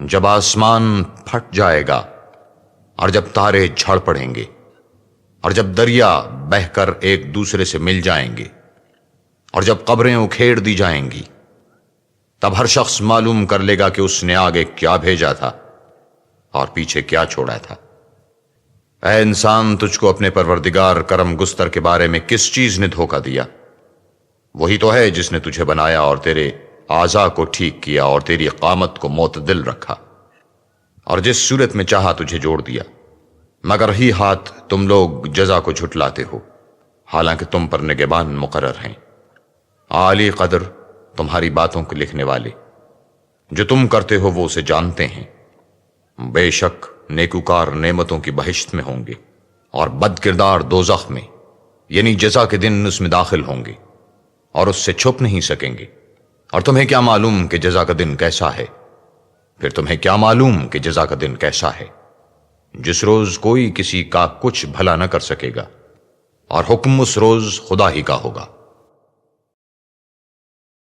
جب آسمان پھٹ جائے گا اور جب تارے جھڑ پڑیں گے اور جب دریا بہہ کر ایک دوسرے سے مل جائیں گے اور جب قبریں اکھیڑ دی جائیں گی، تب ہر شخص معلوم کر لے گا کہ اس نے آگے کیا بھیجا تھا اور پیچھے کیا چھوڑا تھا۔ اے انسان، تجھ کو اپنے پروردگار کرم گستر کے بارے میں کس چیز نے دھوکہ دیا؟ وہی تو ہے جس نے تجھے بنایا اور تیرے اعضاء کو ٹھیک کیا اور تیری قامت کو معتدل رکھا، اور جس صورت میں چاہا تجھے جوڑ دیا، مگر ہی ہاتھ تم لوگ جزا کو جھٹلاتے ہو، حالانکہ تم پر نگہبان مقرر ہیں، عالی قدر تمہاری باتوں کو لکھنے والے۔ جو تم کرتے ہو وہ اسے جانتے ہیں۔ بے شک نیکوکار نعمتوں کی بہشت میں ہوں گے اور بد کردار دوزخ میں، یعنی جزا کے دن اس میں داخل ہوں گے اور اس سے چھپ نہیں سکیں گے۔ اور تمہیں کیا معلوم کہ جزا کا دن کیسا ہے؟ پھر تمہیں کیا معلوم کہ جزا کا دن کیسا ہے، جس روز کوئی کسی کا کچھ بھلا نہ کر سکے گا اور حکم اس روز خدا ہی کا ہوگا۔